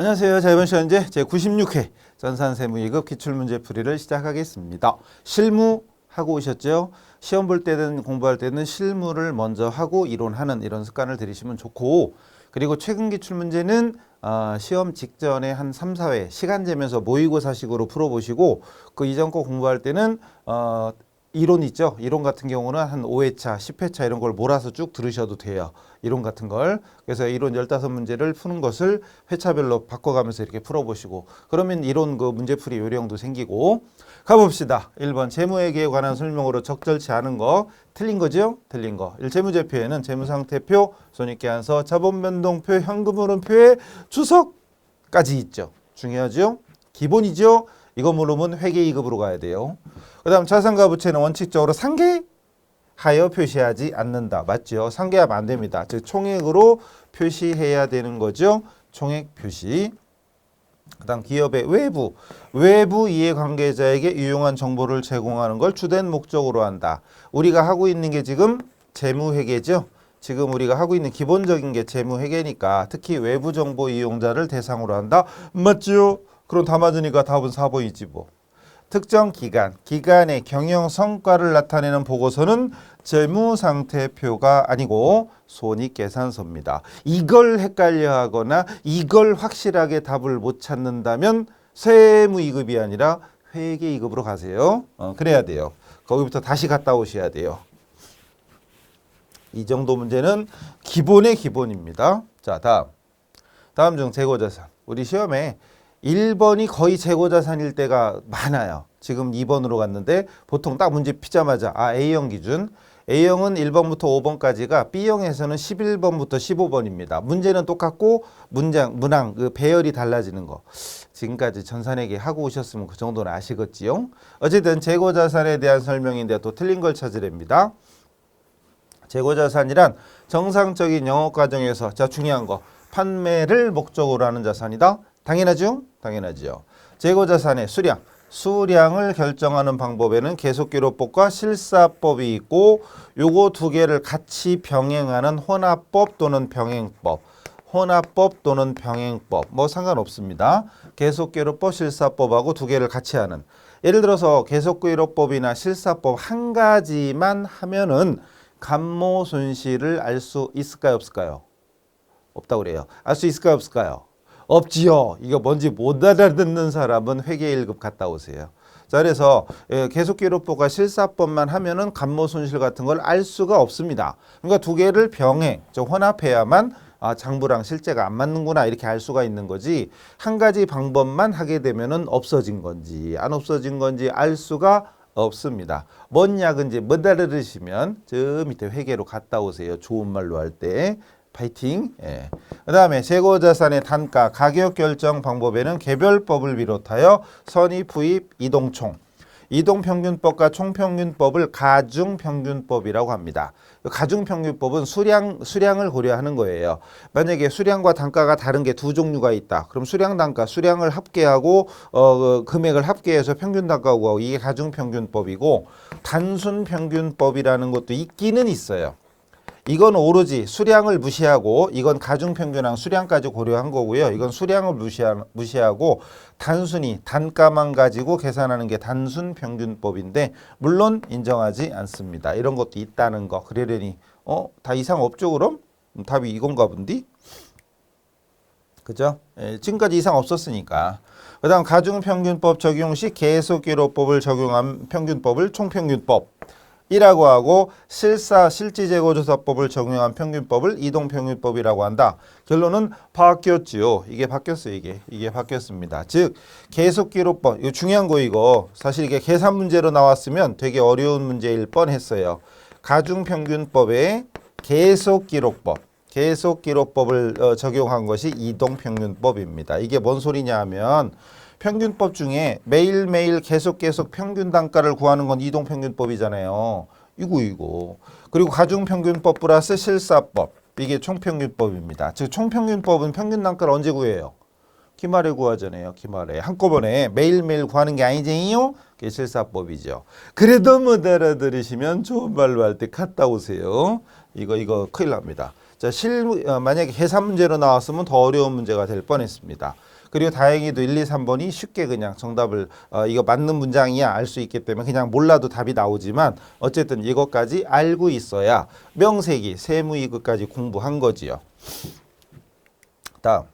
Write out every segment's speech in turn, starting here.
안녕하세요. 자, 이번 시간 이제 제96회 전산세무 2급 기출문제풀이를 시작하겠습니다. 실무 하고 오셨죠? 시험 볼 때든 공부할 때는 실무를 먼저 하고 이론하는 이런 습관을 들이시면 좋고, 그리고 최근 기출문제는 시험 직전에 한 3, 4회 시간 재면서 모의고사식으로 풀어보시고, 그 이전 거 공부할 때는 이론 있죠? 이론 같은 경우는 한 5회차, 10회차 이런 걸 몰아서 쭉 들으셔도 돼요. 이론 같은 걸. 그래서 이론 15문제를 푸는 것을 회차별로 바꿔가면서 이렇게 풀어보시고, 그러면 이론 그 문제풀이 요령도 생기고. 가봅시다. 1번 재무회계에 관한 설명으로 적절치 않은 거 틀린 거죠? 틀린 거. 재무제표에는 재무상태표, 손익계산서, 자본변동표, 현금흐름표의 주석까지 있죠. 중요하죠? 기본이죠? 이거 모르면 회계 2급으로 가야 돼요. 그 다음 자산과 부채는 원칙적으로 상계하여 표시하지 않는다. 맞죠? 상계하면 안 됩니다. 즉 총액으로 표시해야 되는 거죠. 총액 표시. 그 다음 기업의 외부 이해관계자에게 유용한 정보를 제공하는 걸 주된 목적으로 한다. 우리가 하고 있는 게 지금 재무회계죠. 지금 우리가 하고 있는 기본적인 게 재무회계니까 특히 외부 정보 이용자를 대상으로 한다. 맞죠? 그럼 다 맞으니까 답은 4번이지 뭐. 특정 기간의 경영 성과를 나타내는 보고서는 재무상태표가 아니고 손익계산서입니다. 이걸 헷갈려 하거나 이걸 확실하게 답을 못 찾는다면 세무 2급이 아니라 회계 2급으로 가세요. 그래야 돼요. 거기부터 다시 갔다 오셔야 돼요. 이 정도 문제는 기본의 기본입니다. 자, 다음 중 재고자산. 우리 시험에 1번이 거의 재고자산일 때가 많아요. 지금 2번으로 갔는데 보통 딱 문제 피자마자 A형 기준. A형은 1번부터 5번까지가 B형에서는 11번부터 15번입니다. 문제는 똑같고 문항 그 배열이 달라지는 거. 지금까지 전산회계 하고 오셨으면 그 정도는 아시겠지요. 어쨌든 재고자산에 대한 설명인데 또 틀린 걸 찾으랍니다. 재고자산이란 정상적인 영업 과정에서 자 중요한 거 판매를 목적으로 하는 자산이다. 당연하죠? 당연하죠. 재고자산의 수량을 결정하는 방법에는 계속기록법과 실사법이 있고 요거 두 개를 같이 병행하는 혼합법 또는 병행법 뭐 상관없습니다. 계속기록법, 실사법하고 두 개를 같이 하는. 예를 들어서 계속기록법이나 실사법 한 가지만 하면은 감모 손실을 알 수 있을까요? 없을까요? 없다고 그래요. 알 수 있을까요? 없을까요? 없지요. 이거 뭔지 못 알아듣는 사람은 회계 1급 갔다 오세요. 자, 그래서 계속기록법과 실사법만 하면은 감모손실 같은 걸 알 수가 없습니다. 그러니까 두 개를 혼합해야만 장부랑 실제가 안 맞는구나 이렇게 알 수가 있는 거지. 한 가지 방법만 하게 되면은 없어진 건지 안 없어진 건지 알 수가 없습니다. 뭔 약인지 못 알아들으시면 저 밑에 회계로 갔다 오세요. 좋은 말로 할 때. 파이팅. 예. 그 다음에 재고자산의 단가, 가격 결정 방법에는 개별법을 비롯하여 선입, 부입, 이동총, 이동평균법과 총평균법을 가중평균법이라고 합니다. 가중평균법은 수량을 고려하는 거예요. 만약에 수량과 단가가 다른 게 두 종류가 있다. 그럼 수량, 단가, 수량을 합계하고 금액을 합계해서 평균단가가 구하고 이게 가중평균법이고 단순평균법이라는 것도 있기는 있어요. 이건 오로지 수량을 무시하고 이건 가중평균랑 수량까지 고려한 거고요. 이건 수량을 무시하고 단순히 단가만 가지고 계산하는 게 단순평균법인데 물론 인정하지 않습니다. 이런 것도 있다는 거. 그러려니 다 이상 없죠 그럼? 답이 이건가 본디? 그죠? 지금까지 이상 없었으니까. 그 다음 가중평균법 적용 시 계속기록법을 적용한 평균법을 총평균법 이라고 하고 실지재고조사법을 적용한 평균법을 이동평균법이라고 한다. 결론은 바뀌었지요. 이게 바뀌었어요. 이게 바뀌었습니다. 즉 계속기록법 이거 중요한 거 이거 사실 이게 계산 문제로 나왔으면 되게 어려운 문제일 뻔했어요. 가중평균법에 계속기록법을 적용한 것이 이동평균법입니다. 이게 뭔 소리냐 하면 평균법 중에 매일매일 계속 평균 단가를 구하는 건 이동평균법이잖아요. 이거. 그리고 가중평균법 플러스 실사법. 이게 총평균법입니다. 즉 총평균법은 평균 단가를 언제 구해요? 기말에 구하잖아요. 기말에. 한꺼번에 매일매일 구하는 게 아니지요? 그게 실사법이죠. 그래도 못 알아들으시면 좋은 말로 할 때 갔다 오세요. 이거 큰일 납니다. 자, 만약에 계산 문제로 나왔으면 더 어려운 문제가 될 뻔했습니다. 그리고 다행히도 1, 2, 3번이 쉽게 그냥 정답을 이거 맞는 문장이야 알 수 있기 때문에 그냥 몰라도 답이 나오지만 어쨌든 이것까지 알고 있어야 명세기, 세무이급까지 공부한 거지요. 다음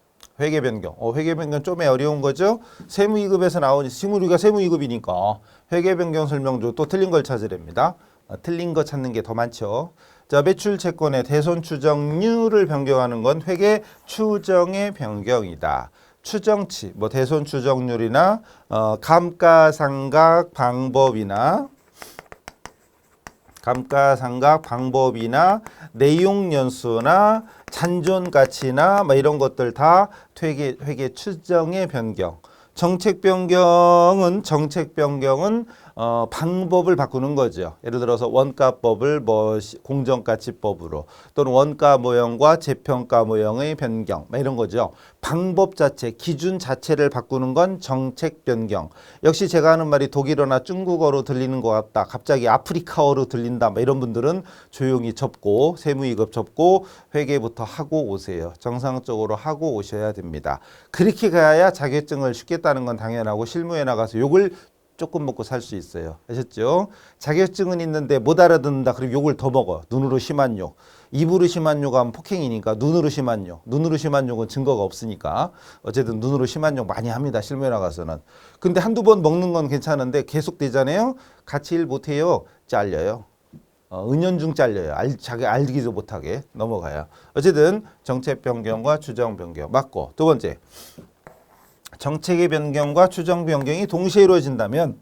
회계 변경. 회계 변경 좀 어려운 거죠. 세무이급에서 나오니 지금 우리가 세무이급이니까 회계 변경 설명조 또 틀린 걸 찾으랍니다. 틀린 거 찾는 게 더 많죠. 자, 매출 채권의 대손 추정률을 변경하는 건 회계 추정의 변경이다. 추정치, 뭐 대손 추정률이나 감가상각 방법이나 내용 연수나 잔존 가치나 뭐 이런 것들 다 회계 추정의 변경. 정책 변경은 방법을 바꾸는 거죠. 예를 들어서 원가법을 뭐 공정가치법으로 또는 원가 모형과 재평가 모형의 변경 뭐 이런 거죠. 방법 자체, 기준 자체를 바꾸는 건 정책 변경. 역시 제가 하는 말이 독일어나 중국어로 들리는 것 같다. 갑자기 아프리카어로 들린다. 뭐 이런 분들은 조용히 접고 세무이급 접고 회계부터 하고 오세요. 정상적으로 하고 오셔야 됩니다. 그렇게 가야 자격증을 쉽게 따는 건 당연하고 실무에 나가서 욕을 조금 먹고 살 수 있어요. 아셨죠? 자격증은 있는데 못 알아듣는다. 그럼 욕을 더 먹어. 눈으로 심한 욕. 입으로 심한 욕하면 폭행이니까 눈으로 심한 욕. 눈으로 심한 욕은 증거가 없으니까 어쨌든 눈으로 심한 욕 많이 합니다. 실무에 나가서는. 근데 한두 번 먹는 건 괜찮은데 계속 되잖아요. 같이 일 못해요. 잘려요. 은연중 잘려요. 자기 알기도 못하게 넘어가요. 어쨌든 정책 변경과 추정 변경 맞고 두 번째. 정책의 변경과 추정 변경이 동시에 이루어진다면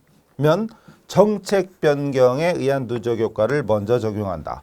정책 변경에 의한 누적 효과를 먼저 적용한다.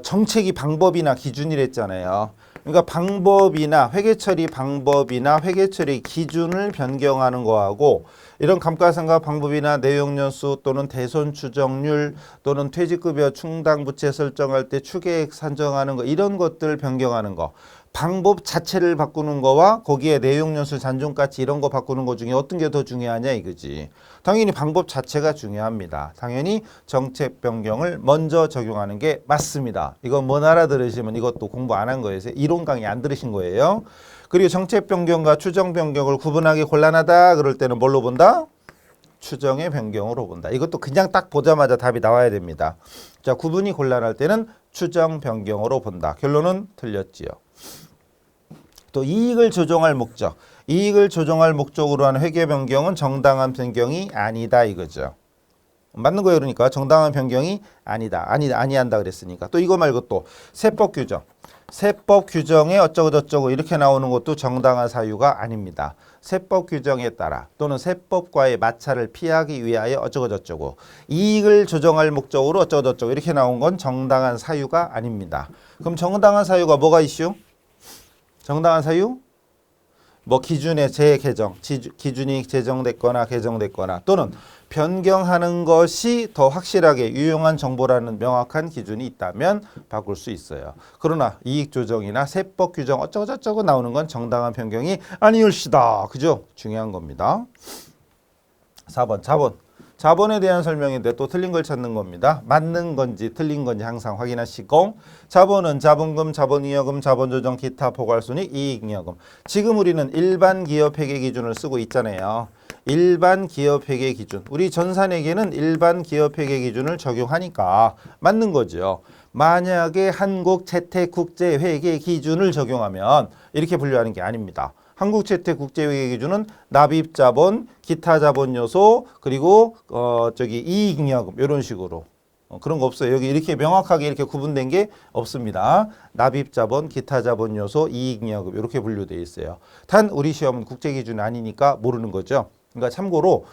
정책이 방법이나 기준이랬잖아요. 그러니까 방법이나 회계처리 방법이나 회계처리 기준을 변경하는 거하고 이런 감가상각 방법이나 내용연수 또는 대손 추정률 또는 퇴직급여 충당 부채 설정할 때 추계액 산정하는 거 이런 것들 변경하는 거. 방법 자체를 바꾸는 거와 거기에 내용연수 잔존가치 이런 거 바꾸는 거 중에 어떤 게 더 중요하냐 이거지. 당연히 방법 자체가 중요합니다. 당연히 정책 변경을 먼저 적용하는 게 맞습니다. 이거 못 알아들으시면 이것도 공부 안 한 거예요. 이론 강의 안 들으신 거예요. 그리고 정책 변경과 추정 변경을 구분하기 곤란하다 그럴 때는 뭘로 본다? 추정의 변경으로 본다. 이것도 그냥 딱 보자마자 답이 나와야 됩니다. 자, 구분이 곤란할 때는 추정 변경으로 본다. 결론은 틀렸지요. 또 이익을 조정할 목적. 이익을 조정할 목적으로 하는 회계 변경은 정당한 변경이 아니다 이거죠. 맞는 거예요. 그러니까 정당한 변경이 아니한다 그랬으니까. 또 이거 말고 또 세법 규정. 세법 규정에 어쩌고저쩌고 이렇게 나오는 것도 정당한 사유가 아닙니다. 세법 규정에 따라 또는 세법과의 마찰을 피하기 위하여 어쩌고저쩌고 이익을 조정할 목적으로 어쩌고저쩌고 이렇게 나온 건 정당한 사유가 아닙니다. 그럼 정당한 사유가 뭐가 이슈? 정당한 사유? 뭐 기준의 재개정, 기준이 제정됐거나 개정됐거나 또는 변경하는 것이 더 확실하게 유용한 정보라는 명확한 기준이 있다면 바꿀 수 있어요. 그러나 이익조정이나 세법 규정 어쩌고저쩌고 나오는 건 정당한 변경이 아니올시다. 그죠? 중요한 겁니다. 4번 자본. 자본에 대한 설명인데 또 틀린 걸 찾는 겁니다. 맞는 건지 틀린 건지 항상 확인하시고 자본은 자본금, 자본이여금, 자본조정, 기타 포괄손익, 이익이여금. 지금 우리는 일반 기업 회계 기준을 쓰고 있잖아요. 일반 기업 회계 기준. 우리 전산회계는 일반 기업 회계 기준을 적용하니까 맞는 거죠. 만약에 한국재택국제회계 기준을 적용하면 이렇게 분류하는 게 아닙니다. 한국재택국제회계 기준은 납입자본, 기타 자본 요소, 그리고 이익잉여금 이런 식으로 그런 거 없어요. 여기 이렇게 명확하게 이렇게 구분된 게 없습니다. 납입자본, 기타 자본 요소, 이익잉여금 이렇게 분류되어 있어요. 단 우리 시험은 국제기준 아니니까 모르는 거죠. 그러니까 참고로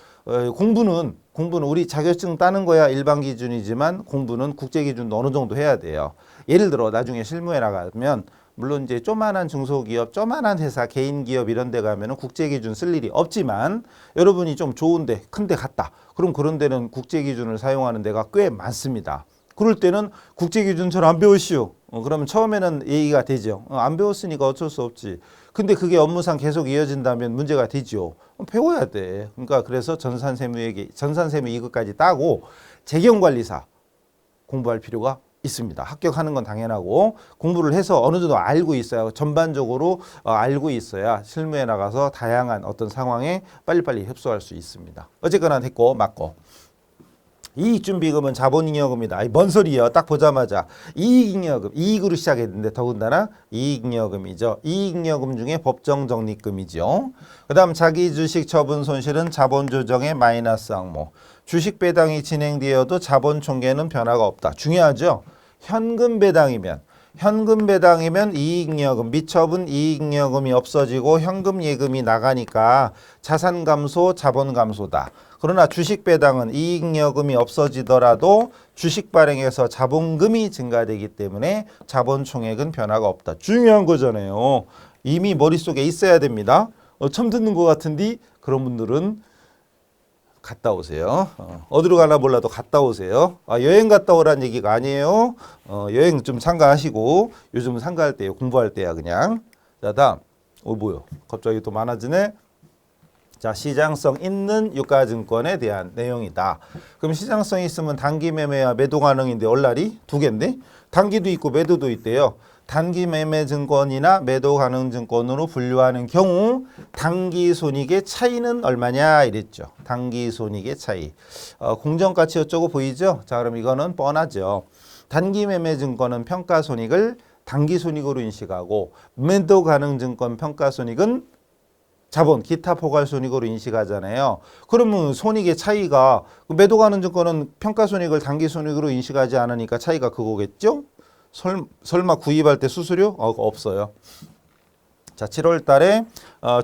공부는 우리 자격증 따는 거야 일반 기준이지만 공부는 국제기준도 어느 정도 해야 돼요. 예를 들어 나중에 실무에 나가면 물론 이제 조만한 중소기업, 조만한 회사, 개인기업 이런 데 가면은 국제기준 쓸 일이 없지만 여러분이 좀 좋은데 큰데 갔다. 그럼 그런 데는 국제기준을 사용하는 데가 꽤 많습니다. 그럴 때는 국제기준 잘 안 배우시오. 그러면 처음에는 얘기가 되죠. 안 배웠으니까 어쩔 수 없지. 근데 그게 업무상 계속 이어진다면 문제가 되죠. 배워야 돼. 그러니까 그래서 전산세무 2급까지 따고 재경관리사 공부할 필요가 있습니다. 합격하는 건 당연하고 공부를 해서 어느 정도 알고 있어야 전반적으로 알고 있어야 실무에 나가서 다양한 어떤 상황에 빨리빨리 흡수할 수 있습니다. 어쨌거나 됐고 맞고. 이익준비금은 자본잉여금이다. 아이, 뭔 소리예요? 딱 보자마자 이익잉여금, 이익으로 시작했는데 더군다나 이익잉여금이죠. 이익잉여금 중에 법정적립금이죠. 그 다음 자기주식 처분 손실은 자본조정의 마이너스 항목. 주식 배당이 진행되어도 자본 총계는 변화가 없다. 중요하죠. 현금 배당이면 이익잉여금, 미처분 이익잉여금이 없어지고 현금 예금이 나가니까 자산 감소, 자본 감소다. 그러나 주식 배당은 이익잉여금이 없어지더라도 주식 발행에서 자본금이 증가되기 때문에 자본 총액은 변화가 없다. 중요한 거잖아요. 이미 머릿속에 있어야 됩니다. 처음 듣는 것 같은데 그런 분들은 갔다 오세요. 어디로 가나 몰라도 갔다 오세요. 여행 갔다 오란 얘기가 아니에요. 여행 좀 참가하시고 요즘은 참가할 때요. 공부할 때야 그냥. 자 다음. 뭐야. 갑자기 또 많아지네. 자, 시장성 있는 유가증권에 대한 내용이다. 그럼 시장성이 있으면 단기 매매와 매도 가능인데 얼라리 두 개인데 단기도 있고 매도도 있대요. 단기 매매 증권이나 매도 가능 증권으로 분류하는 경우 단기 손익의 차이는 얼마냐 이랬죠. 단기 손익의 차이. 공정가치 어쩌고 보이죠? 자, 그럼 이거는 뻔하죠. 단기 매매 증권은 평가 손익을 단기 손익으로 인식하고 매도 가능 증권 평가 손익은 자본, 기타 포괄 손익으로 인식하잖아요. 그러면 손익의 차이가 매도 가능 증권은 평가 손익을 단기 손익으로 인식하지 않으니까 차이가 그거겠죠? 설마 구입할 때 수수료? 없어요. 자, 7월 달에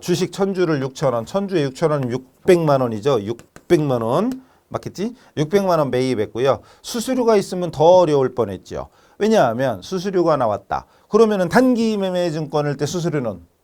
주식 1000주를 6,000원, 1000주에 6,000원이면 600만 원이죠. 600만 원. 맞겠지? 600만 원 매입했고요. 수수료가 있으면 더 어려울 뻔했죠. 왜냐하면 수수료가 나왔다. 그러면은 단기 매매 증권일 때 수수료는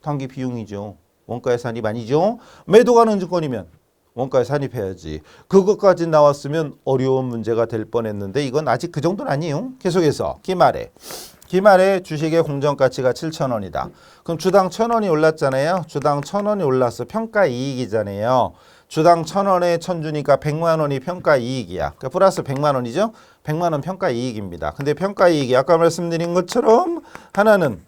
단기 비용이죠. 원가에 산입 아니죠. 매도 가능 증권이면 원가에 산입해야지. 그것까지 나왔으면 어려운 문제가 될 뻔했는데 이건 아직 그 정도는 아니에요. 계속해서 기말에 주식의 공정가치가 7,000원이다. 그럼 주당 1,000원이 올랐잖아요. 주당 1,000원이 올랐어. 평가 이익이잖아요. 주당 1,000원에 1,000주니까 100만 원이 평가 이익이야. 그러니까 플러스 100만 원이죠. 100만 원 평가 이익입니다. 근데 평가 이익이 아까 말씀드린 것처럼 하나는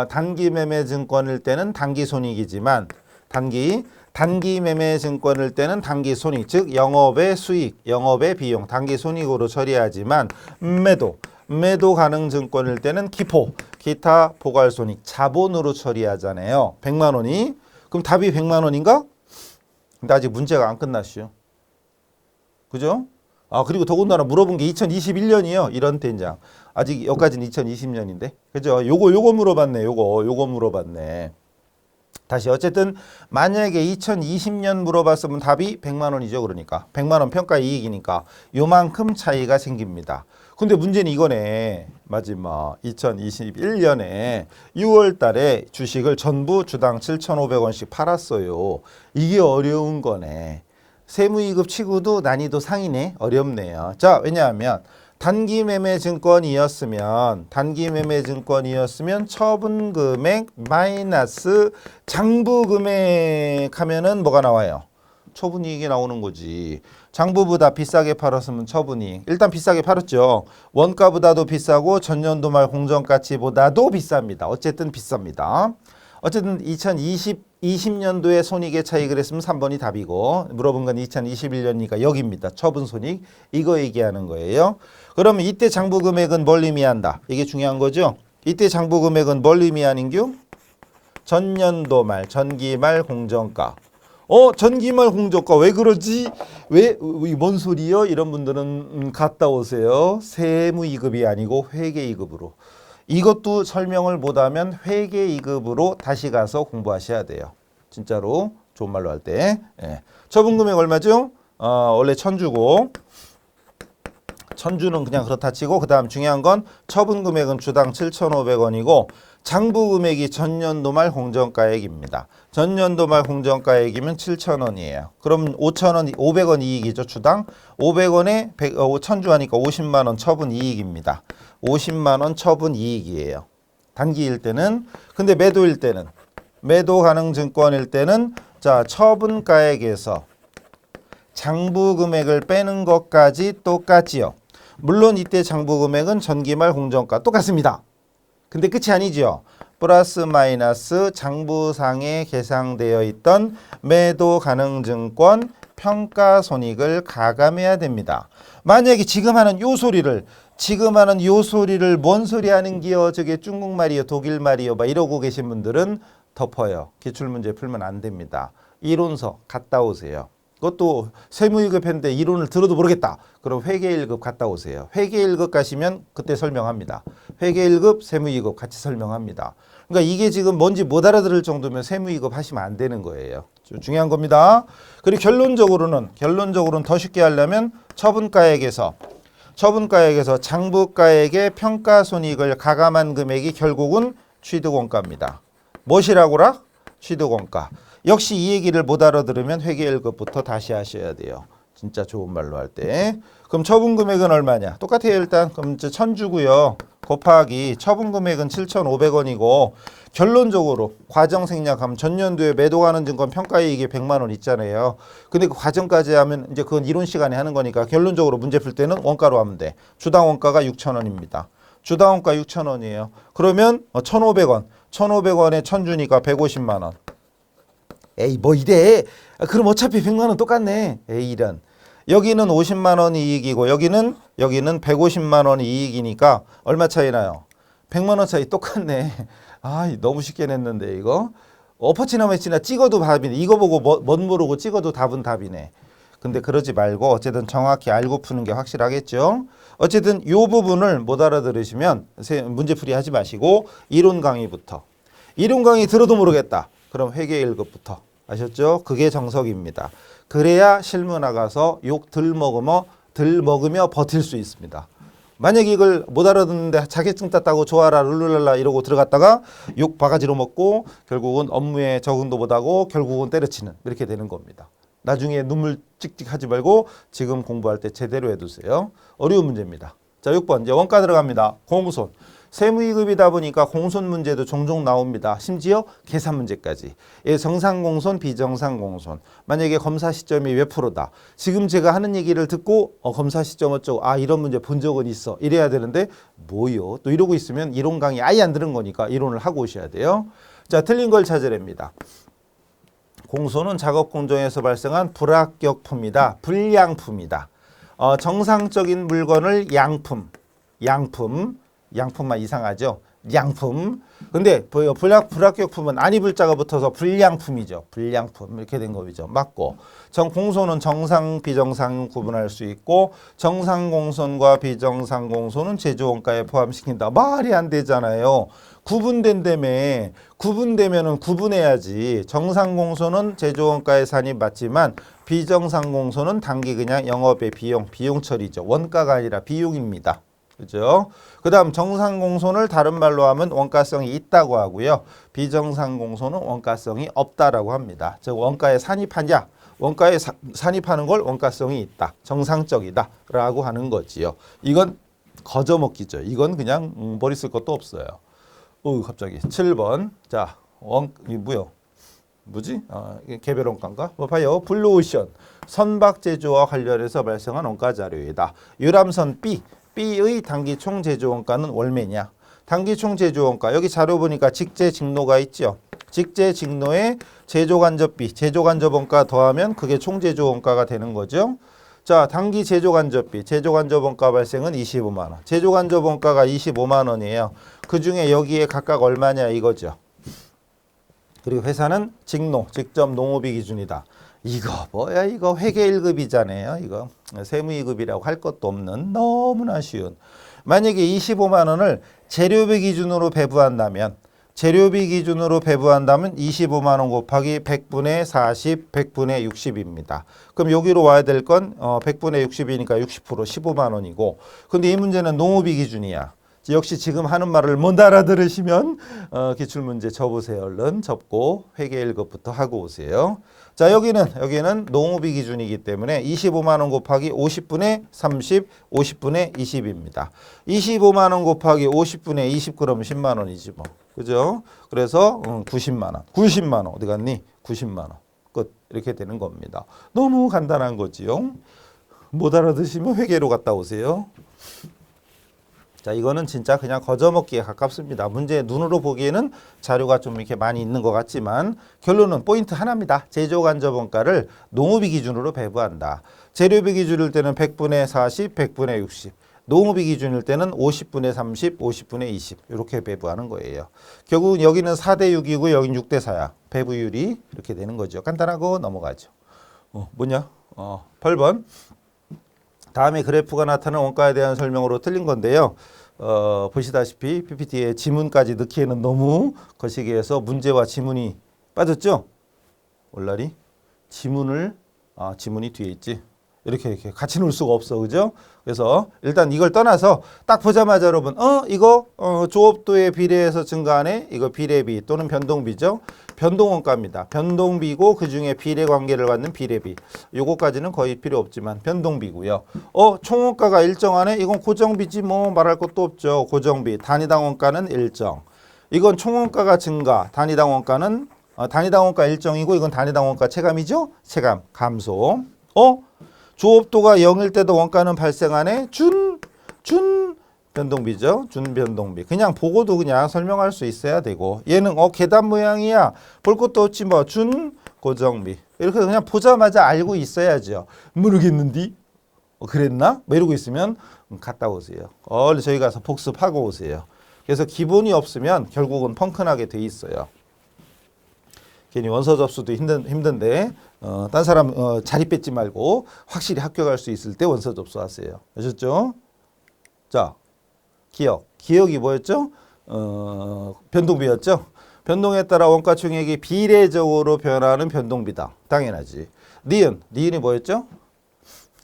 단기 매매 증권일 때는 단기 손익이지만 단기 매매 증권일 때는 단기 손익, 즉 영업의 수익, 영업의 비용, 단기 손익으로 처리하지만 매도 가능 증권일 때는 기타 포괄 손익, 자본으로 처리하잖아요. 100만 원이. 그럼 답이 100만 원인가? 근데 아직 문제가 안 끝났슈. 그죠? 그리고 더군다나 물어본 게 2021년이요. 이런 된장. 아직 여기까지는 2020년인데. 그죠? 요거 물어봤네. 요거 물어봤네. 다시 어쨌든 만약에 2020년 물어봤으면 답이 100만 원이죠. 그러니까 100만 원 평가 이익이니까 요만큼 차이가 생깁니다. 근데 문제는 이거네. 마지막 2021년에 6월 달에 주식을 전부 주당 7,500원씩 팔았어요. 이게 어려운 거네. 세무이급 치고도 난이도 상이네. 어렵네요. 자, 왜냐하면 단기 매매 증권이었으면 처분 금액 마이너스 장부 금액 하면은 뭐가 나와요? 처분이익이 나오는 거지. 장부보다 비싸게 팔았으면 처분이익. 일단 비싸게 팔았죠. 원가보다도 비싸고 전년도 말 공정가치보다도 비쌉니다. 어쨌든 비쌉니다. 어쨌든 2020년도에 손익의 차이 그랬으면 3번이 답이고 물어본 건 2021년이니까 여기입니다. 처분 손익. 이거 얘기하는 거예요. 그러면 이때 장부 금액은 뭘 의미한다? 이게 중요한 거죠. 이때 장부 금액은 뭘 의미하는겨? 전년도 말, 전기 말 공정가. 전기 말 공정가 왜 그러지? 왜 뭔 소리요? 이런 분들은 갔다 오세요. 세무이급이 아니고 회계이급으로. 이것도 설명을 못하면 회계이급으로 다시 가서 공부하셔야 돼요. 진짜로 좋은 말로 할 때. 예. 처분 금액 얼마죠? 원래 1,000주고 1,000주는 그냥 그렇다 치고 그 다음 중요한 건 처분 금액은 주당 7,500원이고 장부 금액이 전년도 말 공정가액입니다. 전년도 말 공정가액이면 7,000원이에요. 그럼 5,000원, 500원 이익이죠. 주당 500원에 1,000주 하니까 50만 원 처분 이익입니다. 50만 원 처분 이익이에요. 단기일 때는. 근데 매도일 때는 매도 가능 증권일 때는 자, 처분가액에서 장부 금액을 빼는 것까지 똑같지요. 물론 이때 장부 금액은 전기말 공정가 똑같습니다. 근데 끝이 아니죠. 플러스 마이너스 장부상에 계상되어 있던 매도 가능 증권 평가 손익을 가감해야 됩니다. 만약에 지금 하는 요 소리를 뭔 소리 하는 기요? 저게 중국말이요, 독일말이요, 막 이러고 계신 분들은 덮어요. 기출문제 풀면 안 됩니다. 이론서 갔다 오세요. 그것도 세무 1급 했는데 이론을 들어도 모르겠다. 그럼 회계 1급 갔다 오세요. 회계 1급 가시면 그때 설명합니다. 회계 1급, 세무 2급 같이 설명합니다. 그러니까 이게 지금 뭔지 못 알아들을 정도면 세무 2급 하시면 안 되는 거예요. 중요한 겁니다. 그리고 결론적으로는 더 쉽게 하려면 처분가액에서 장부가액의 평가손익을 가감한 금액이 결국은 취득원가입니다. 무엇이라고라? 취득원가. 역시 이 얘기를 못 알아들으면 회계 1급부터 다시 하셔야 돼요. 진짜 좋은 말로 할 때. 그럼 처분 금액은 얼마냐? 똑같아요. 일단 그럼 이제 1000주고요. 곱하기 처분 금액은 7,500원이고 결론적으로 과정 생략하면 전년도에 매도 가는 증권 평가이익이 100만 원 있잖아요. 근데 그 과정까지 하면 이제 그건 이론 시간에 하는 거니까 결론적으로 문제 풀 때는 원가로 하면 돼. 주당 원가가 6,000원입니다. 주당 원가 6,000원이에요. 그러면 1,500원. 1,500원에 1000주니까 150만 원. 에이 뭐 이래. 그럼 어차피 100만 원 똑같네. 에이 이런. 여기는 50만 원이 이익이고 여기는 150만 원이 이익이니까 얼마 차이 나요? 100만 원 차이 똑같네. 아 너무 쉽게 냈는데 이거. 엎어치나 매치나 찍어도 답이네. 이거 보고 멋 모르고 찍어도 답은 답이네. 근데 그러지 말고 어쨌든 정확히 알고 푸는 게 확실하겠죠. 어쨌든 이 부분을 못 알아들으시면 문제풀이 하지 마시고 이론 강의부터. 이론 강의 들어도 모르겠다. 그럼 회계 1급부터. 아셨죠? 그게 정석입니다. 그래야 실무 나가서 욕 덜 먹으며 버틸 수 있습니다. 만약에 이걸 못 알아듣는데 자격증 땄다고 좋아라 룰루랄라 이러고 들어갔다가 욕 바가지로 먹고 결국은 업무에 적응도 못하고 결국은 때려치는 이렇게 되는 겁니다. 나중에 눈물 찍찍 하지 말고 지금 공부할 때 제대로 해두세요. 어려운 문제입니다. 자, 6번 이제 원가 들어갑니다. 공손. 세무 2급이다 보니까 공손 문제도 종종 나옵니다. 심지어 계산 문제까지. 예, 정상공손, 비정상공손. 만약에 검사 시점이 몇 프로다. 지금 제가 하는 얘기를 듣고 검사 시점 어쩌고 이런 문제 본 적은 있어. 이래야 되는데 뭐요? 또 이러고 있으면 이론 강의 아예 안 들은 거니까 이론을 하고 오셔야 돼요. 자, 틀린 걸 찾으랍니다. 공손은 작업 공정에서 발생한 불합격품이다. 불량품이다. 정상적인 물건을 양품만 이상하죠. 양품. 근데 불합격품은 안 입을 자가 붙어서 불량품이죠. 불량품 이렇게 된 거죠. 맞고. 공손은 정상, 비정상 구분할 수 있고 정상 공손과 비정상 공손은 제조원가에 포함시킨다. 말이 안 되잖아요. 구분되면은 구분해야지. 정상 공손은 제조원가에 산입 맞지만 비정상 공손은 단기 그냥 영업의 비용 처리죠. 원가가 아니라 비용입니다. 그죠? 그 다음 정상공손을 다른 말로 하면 원가성이 있다고 하고요. 비정상공손은 원가성이 없다라고 합니다. 즉 원가에 산입하냐? 원가에 산입하는 걸 원가성이 있다. 정상적이다. 라고 하는 거지요. 이건 거저먹기죠. 이건 그냥 머리 쓸 것도 없어요. 갑자기 7번. 자, 뭐지? 개별 원가인가? 봐요. 블루오션. 선박 제조와 관련해서 발생한 원가 자료이다. 유람선 B의 단기 총 제조 원가는 얼마냐? 단기 총 제조 원가. 여기 자료 보니까 직제 직노가 있죠. 직제 직노에 제조 간접비, 제조 간접 원가 더하면 그게 총 제조 원가가 되는 거죠. 자, 단기 제조 간접비, 제조 간접 원가 발생은 25만 원. 제조 간접 원가가 25만 원이에요. 그 중에 여기에 각각 얼마냐 이거죠. 그리고 회사는 직노, 직접 농업이 기준이다. 이거 뭐야? 이거 회계 1급이잖아요. 이거 세무 2급이라고 할 것도 없는 너무나 쉬운. 만약에 25만 원을 재료비 기준으로 배부한다면 25만 원 곱하기 100분의 40, 100분의 60입니다. 그럼 여기로 와야 될 건 100분의 60이니까 60% 15만 원이고 근데 이 문제는 농업이 기준이야. 역시 지금 하는 말을 못 알아들으시면 기출문제 접으세요. 얼른 접고 회계 1급부터 하고 오세요. 자, 여기는 농업이 기준이기 때문에 25만 원 곱하기 50분의 30, 50분의 20입니다. 25만 원 곱하기 50분의 20 그러면 10만 원이지 뭐. 그죠? 그래서 90만 원. 90만 원 어디 갔니? 90만 원. 끝. 이렇게 되는 겁니다. 너무 간단한 거지요. 못 알아듣으시면 회계로 갔다 오세요. 자, 이거는 진짜 그냥 거저먹기에 가깝습니다. 문제 눈으로 보기에는 자료가 좀 이렇게 많이 있는 것 같지만 결론은 포인트 하나입니다. 제조간접 원가를 농업비 기준으로 배부한다. 재료비 기준일 때는 100분의 40, 100분의 60. 농업비 기준일 때는 50분의 30, 50분의 20 이렇게 배부하는 거예요. 결국은 여기는 4대 6이고 여기는 6대 4야. 배부율이 이렇게 되는 거죠. 간단하고 넘어가죠. 뭐냐? 8번. 다음에 그래프가 나타나는 원가에 대한 설명으로 틀린 건데요. 보시다시피 PPT에 지문까지 넣기에는 너무 거시기해서 문제와 지문이 빠졌죠? 올라리 지문이 뒤에 있지. 이렇게 같이 놓을 수가 없어, 그죠? 그래서 일단 이걸 떠나서 딱 보자마자 여러분, 이거 조업도에 비례해서 증가하네. 이거 비례비 또는 변동비죠. 변동원가입니다. 변동비고 그 중에 비례 관계를 갖는 비례비. 요거까지는 거의 필요 없지만 변동비고요. 총원가가 일정하네. 이건 고정비지 뭐 말할 것도 없죠. 고정비. 단위당 원가는 일정. 이건 총원가가 증가. 단위당 원가는 단위당 원가 일정이고 이건 단위당 원가 체감이죠. 체감 감소. 조업도가 0일 때도 원가는 발생하네. 준 변동비죠. 준 변동비. 그냥 보고도 그냥 설명할 수 있어야 되고 얘는 계단 모양이야. 볼 것도 없지 뭐. 준 고정비. 이렇게 그냥 보자마자 알고 있어야죠. 모르겠는디? 그랬나? 뭐 이러고 있으면 갔다 오세요. 얼른 저희 가서 복습하고 오세요. 그래서 기본이 없으면 결국은 펑크나게 돼 있어요. 괜히 원서 접수도 힘든데 딴 사람 자리 뺏지 말고 확실히 합격할 수 있을 때 원서 접수하세요. 아셨죠? 자, 기억이 뭐였죠? 변동비였죠? 변동에 따라 원가 총액이 비례적으로 변하는 변동비다. 당연하지. 니은이 뭐였죠?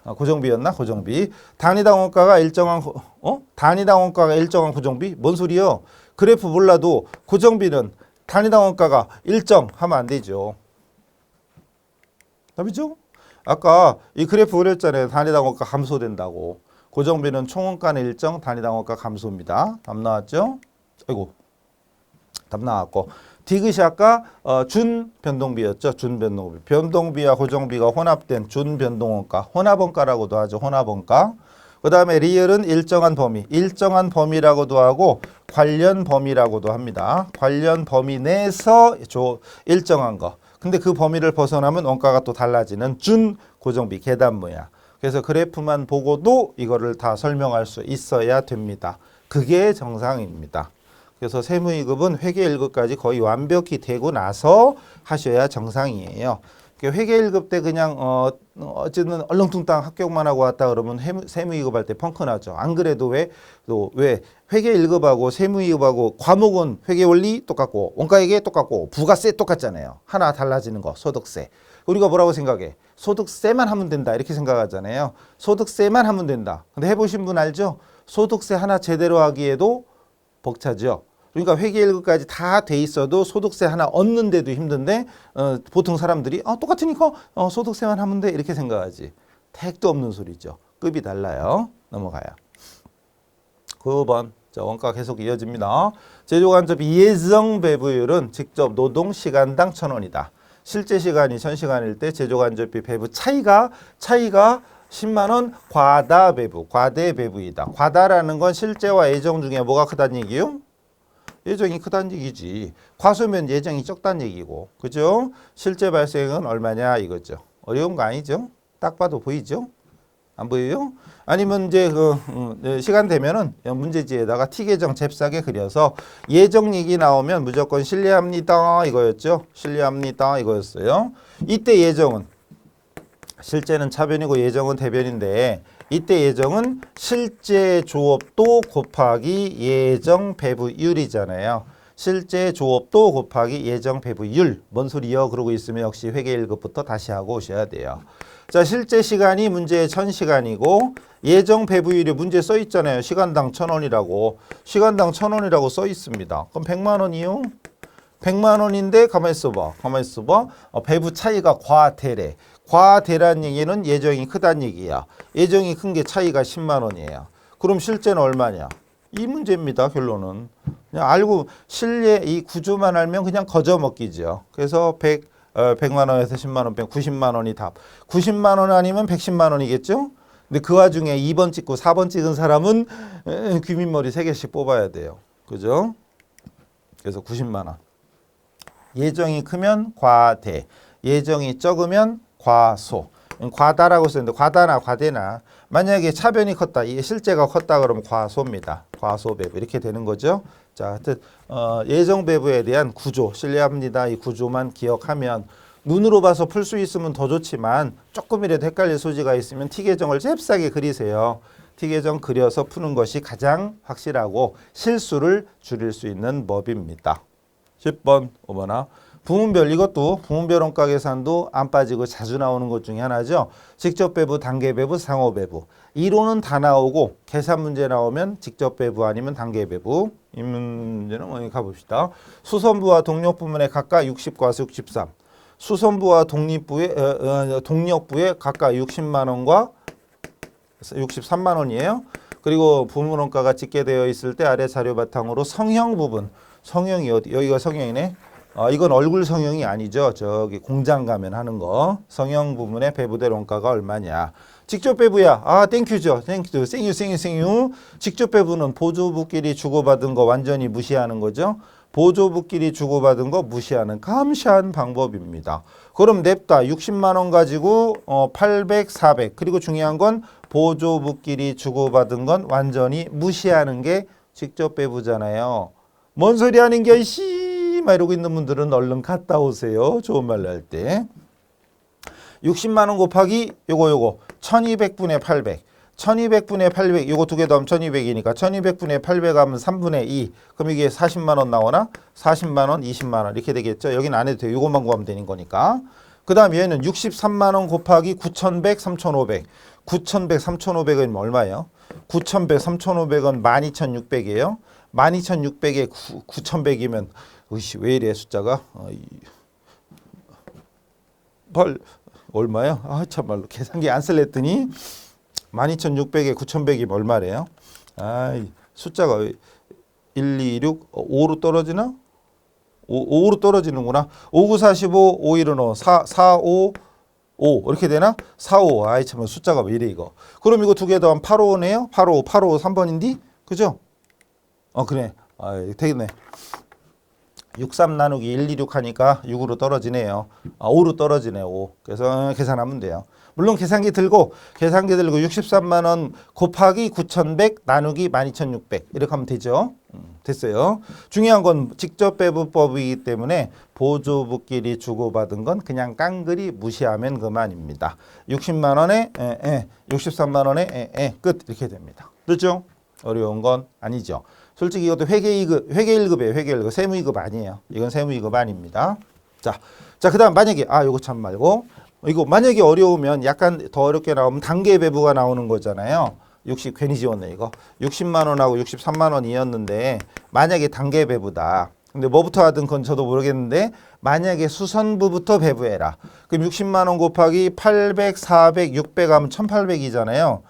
고정비였나? 고정비. 단위당 원가가 일정한 고정비? 뭔 소리요? 그래프 몰라도 고정비는 단위당 원가가 일정하면 안 되죠. 답이죠? 아까 이 그래프 그렸잖아요. 단위당 원가 감소된다고. 고정비는 총원가는 일정, 단위당 원가 감소입니다. 답 나왔죠? 아이고, 답 나왔고. 디귿이 아까 준 변동비였죠. 준 변동비. 변동비와 고정비가 혼합된 준 변동원가. 혼합원가라고도 하죠. 혼합원가. 그 다음에 리얼은 일정한 범위. 일정한 범위라고도 하고 관련 범위라고도 합니다. 관련 범위 내에서 일정한 거. 근데 그 범위를 벗어나면 원가가 또 달라지는 준 고정비 계단 모양. 그래서 그래프만 보고도 이거를 다 설명할 수 있어야 됩니다. 그게 정상입니다. 그래서 세무이급은 회계 1급까지 거의 완벽히 되고 나서 하셔야 정상이에요. 회계 1급 때 그냥 어쨌든 얼렁뚱땅 합격만 하고 왔다 그러면 세무 2급 할 때 펑크 나죠. 안 그래도 왜 회계 1급하고 세무 2급하고 과목은 회계 원리 똑같고 원가회계 똑같고 부가세 똑같잖아요. 하나 달라지는 거 소득세. 우리가 뭐라고 생각해? 소득세만 하면 된다 이렇게 생각하잖아요. 소득세만 하면 된다. 근데 해보신 분 알죠? 소득세 하나 제대로 하기에도 벅차죠. 그러니까 회계 1급까지 다 돼 있어도 소득세 하나 얻는데도 힘든데 보통 사람들이 똑같으니까 소득세만 하면 돼 이렇게 생각하지. 택도 없는 소리죠. 급이 달라요. 넘어가요. 9번 자, 원가 계속 이어집니다. 제조간접 예정 배부율은 직접 노동 시간당 1,000원이다. 실제 시간이 1,000시간일 때 제조간접비 배부 차이가 10만 원 과다 배부, 과대 배부이다. 과다라는 건 실제와 예정 중에 뭐가 크다는 얘기요? 예정이 크다는 얘기지. 과소면 예정이 적다는 얘기고. 그죠? 실제 발생은 얼마냐 이거죠. 어려운 거 아니죠? 딱 봐도 보이죠? 안 보여요? 아니면 이제 시간 되면은 문제지에다가 T계정 잽싸게 그려서 예정 얘기 나오면 무조건 신뢰합니다 이거였죠. 신뢰합니다 이거였어요. 이때 예정은 실제는 차변이고 예정은 대변인데 이때 예정은 실제 조업도 곱하기 예정 배부율이잖아요. 실제 조업도 곱하기 예정 배부율. 뭔 소리요? 그러고 있으면 역시 회계 1급부터 다시 하고 오셔야 돼요. 자, 실제 시간이 문제의 1,000시간이고 예정 배부율이 문제에 써 있잖아요. 시간당 1,000원이라고. 시간당 1,000원이라고 써 있습니다. 그럼 100만 원이요? 100만 원인데 가만히 있어봐. 배부 차이가 과대래. 과대란 얘기는 예정이 크다는 얘기야. 예정이 큰 게 차이가 10만 원이에요. 그럼 실제는 얼마냐? 이 문제입니다. 결론은. 그냥 알고 실례 이 구조만 알면 그냥 거저먹기죠. 그래서 100만 원에서 10만 원 빼면 90만 원이 답. 90만 원 아니면 110만 원이겠죠? 근데 그 와중에 2번 찍고 4번 찍은 사람은 귀밑머리 3개씩 뽑아야 돼요. 그죠? 그래서 90만 원. 예정이 크면 과대, 예정이 적으면 과소. 과다라고 쓰는데 과다나 과대나 만약에 차변이 컸다, 이게 실제가 컸다 그러면 과소입니다. 과소 배부 이렇게 되는 거죠. 자, 하여튼 예정 배부에 대한 구조 신뢰합니다. 이 구조만 기억하면 눈으로 봐서 풀 수 있으면 더 좋지만 조금이라도 헷갈릴 소지가 있으면 T계정을 잽싸게 그리세요. T계정 그려서 푸는 것이 가장 확실하고 실수를 줄일 수 있는 법입니다. 10번 어머나 부문별, 이것도 부문별 원가 계산도 안 빠지고 자주 나오는 것 중에 하나죠. 직접 배부, 단계 배부, 상호 배부. 이론은 다 나오고 계산 문제 나오면 직접 배부 아니면 단계 배부. 이 문제는 어디 가봅시다. 수선부와 동력 부문에 각각 60과수 63. 수선부와 동력부에 각각 60만 원과 63만 원이에요. 그리고 부문 원가가 찍게 되어 있을 때 아래 자료 바탕으로 성형 부분. 성형이 어디? 여기가 성형이네. 이건 얼굴 성형이 아니죠. 저기 공장 가면 하는 거. 성형 부분의 배부될 원가가 얼마냐. 직접 배부야. 땡큐죠. 땡큐. 생유. 직접 배부는 보조부끼리 주고받은 거 완전히 무시하는 거죠. 보조부끼리 주고받은 거 무시하는 감시한 방법입니다. 그럼 냅다 60만 원 가지고 800, 400. 그리고 중요한 건 보조부끼리 주고받은 건 완전히 무시하는 게 직접 배부잖아요. 뭔 소리 하는 게 막 이러고 있는 분들은 얼른 갔다 오세요. 좋은 말로 할 때. 60만 원 곱하기 요거 1200분의 800. 1200분의 800 요거 두 개 더하면 1200이니까 1200분의 800 하면 3분의 2. 그럼 이게 40만 원 나오나? 40만 원, 20만 원 이렇게 되겠죠. 여기는 안 해도 돼요. 요것만 구하면 되는 거니까. 그 다음 얘는 63만 원 곱하기 9100, 3500. 9100, 3500은 얼마예요? 9100, 3500은 12600이에요. 12600에 9100이면 으이씨 왜 이래 숫자가 얼마야? 참말로 계산기 안 쓸랬더니 12600에 9100이면 얼마래요? 숫자가 1, 2, 6, 5로 떨어지나? 5로 떨어지는구나. 5, 9, 45, 5, 1은 5, 4, 5, 5 이렇게 되나? 4, 5. 참 숫자가 왜 이래 이거. 그럼 이거 두 개 더하면 8, 5네요? 8, 5, 8, 5, 3번인데? 그죠? 그래. 되겠네. 63 나누기 126 하니까 6으로 떨어지네요. 5로 떨어지네. 5. 그래서 계산하면 돼요. 물론 계산기 들고 63만 원 곱하기 9100 나누기 12600 이렇게 하면 되죠. 됐어요. 중요한 건 직접 배부법이기 때문에 보조부끼리 주고받은 건 그냥 깡그리 무시하면 그만입니다. 60만 원에 63만 원에 끝 이렇게 됩니다. 그렇죠? 어려운 건 아니죠. 솔직히 이것도 회계 1급이에요. 회계 1급. 세무 2급 아니에요. 이건 세무 2급 아닙니다. 자, 그다음 만약에 이거 참 말고 이거 만약에 어려우면 약간 더 어렵게 나오면 단계 배부가 나오는 거잖아요. 60 괜히 지웠네 이거. 60만 원하고 63만 원이었는데 만약에 단계 배부다. 근데 뭐부터 하든 그건 저도 모르겠는데 만약에 수선부부터 배부해라. 그럼 60만 원 곱하기 800, 400, 600 하면 1800이잖아요.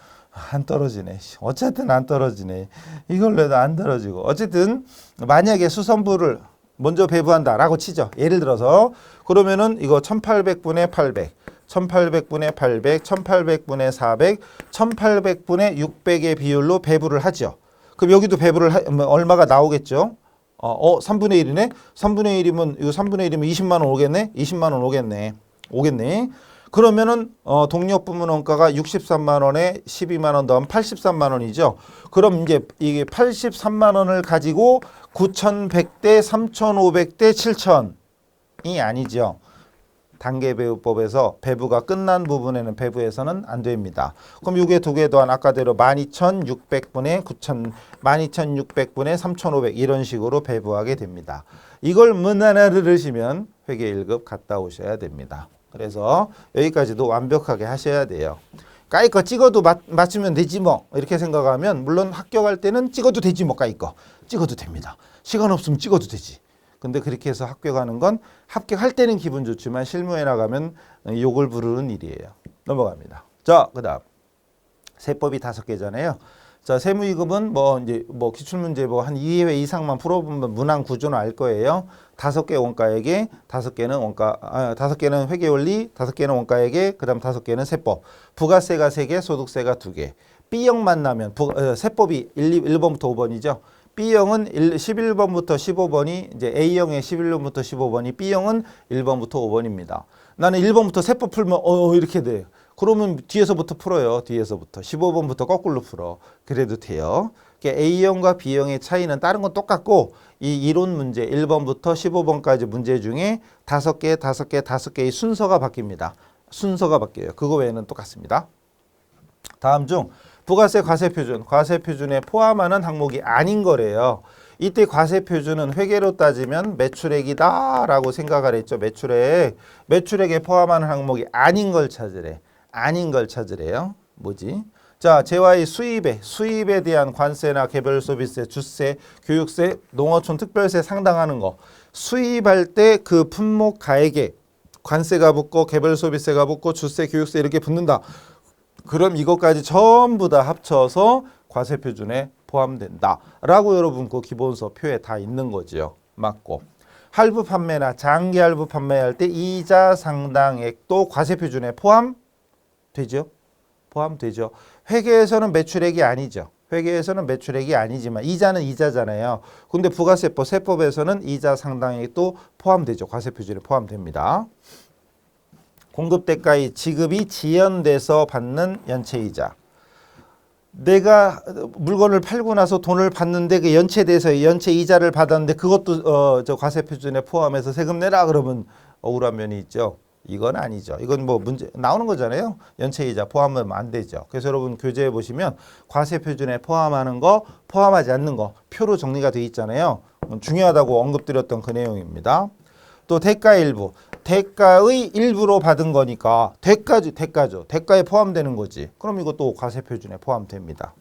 안 떨어지네. 어쨌든 안 떨어지네. 이걸로 해도 안 떨어지고. 어쨌든 만약에 수선부를 먼저 배부한다라고 치죠. 예를 들어서 그러면은 이거 1800분의 800, 1800분의 800, 1800분의 400, 1800분의 600의 비율로 배부를 하죠. 그럼 여기도 배부를 얼마가 나오겠죠? 3분의 1이네? 3분의 1이면 이거 3분의 1이면 20만 원 오겠네? 20만 원 오겠네. 그러면은 동력 부문 원가가 63만 원에 12만 원 더하면 83만 원이죠. 그럼 이제 이게 83만 원을 가지고 9,100대 3,500대 7,000이 아니죠. 단계 배부법에서 배부가 끝난 부분에는 배부해서는 안 됩니다. 그럼 이게 두 개 더한 아까대로 12,600분의 9,000, 12,600분의 3,500 이런 식으로 배부하게 됩니다. 이걸 하나 들으시면 회계 1급 갔다 오셔야 됩니다. 그래서 여기까지도 완벽하게 하셔야 돼요. 까이 거 찍어도 맞추면 되지 뭐 이렇게 생각하면 물론 합격할 때는 찍어도 되지 뭐 까이 거 찍어도 됩니다. 시간 없으면 찍어도 되지. 근데 그렇게 해서 합격하는 건 합격할 때는 기분 좋지만 실무에 나가면 욕을 부르는 일이에요. 넘어갑니다. 자, 그다음 세법이 5개잖아요. 자, 세무이급은 뭐 이제 뭐 기출문제 뭐 한 2회 이상만 풀어보면 문항 구조는 알 거예요. 5개 원가액에 5개는 원가, 5개는 회계원리, 5개는 원가액에, 그다음 5개는 세법. 부가세가 3개, 소득세가 2개. B형만 나면 세법이 1번부터 5번이죠. B형은 11번부터 15번이 이제 A형의 11번부터 15번이 B형은 1번부터 5번입니다. 나는 1번부터 세법 풀면 이렇게 돼. 그러면 뒤에서부터 풀어요. 뒤에서부터 15번부터 거꾸로 풀어. 그래도 돼요. A형과 B형의 차이는 다른 건 똑같고 이 이론 문제 1번부터 15번까지 문제 중에 5개의 순서가 바뀝니다. 순서가 바뀌어요. 그거 외에는 똑같습니다. 다음 중 부가세 과세표준, 과세표준에 포함하는 항목이 아닌 거래요. 이때 과세표준은 회계로 따지면 매출액이다라고 생각을 했죠. 매출액에 포함하는 항목이 아닌 걸 찾으래. 아닌 걸 찾으래요. 뭐지? 자, 재화의 수입에 대한 관세나 개별 소비세, 주세, 교육세, 농어촌 특별세 상당하는 거. 수입할 때 그 품목 가액에 관세가 붙고 개별 소비세가 붙고 주세, 교육세 이렇게 붙는다. 그럼 이것까지 전부 다 합쳐서 과세표준에 포함된다. 라고 여러분 그 기본서 표에 다 있는 거지요. 맞고. 할부 판매나 장기 할부 판매할 때 이자 상당액도 과세표준에 포함되죠. 포함되죠. 회계에서는 매출액이 아니죠. 회계에서는 매출액이 아니지만 이자는 이자잖아요. 근데 부가세법, 세법에서는 이자 상당액도 포함되죠. 과세표준에 포함됩니다. 공급대가의 지급이 지연돼서 받는 연체이자. 내가 물건을 팔고 나서 돈을 받는데 그 연체돼서 연체이자를 받았는데 그것도 저 과세표준에 포함해서 세금 내라 그러면 억울한 면이 있죠. 이건 아니죠. 이건 뭐 문제 나오는 거잖아요. 연체이자 포함하면 안 되죠. 그래서 여러분 교재에 보시면 과세표준에 포함하는 거, 포함하지 않는 거 표로 정리가 돼 있잖아요. 중요하다고 언급드렸던 그 내용입니다. 또 대가의 일부. 대가의 일부로 받은 거니까 대가죠. 대가에 포함되는 거지. 그럼 이것도 과세표준에 포함됩니다.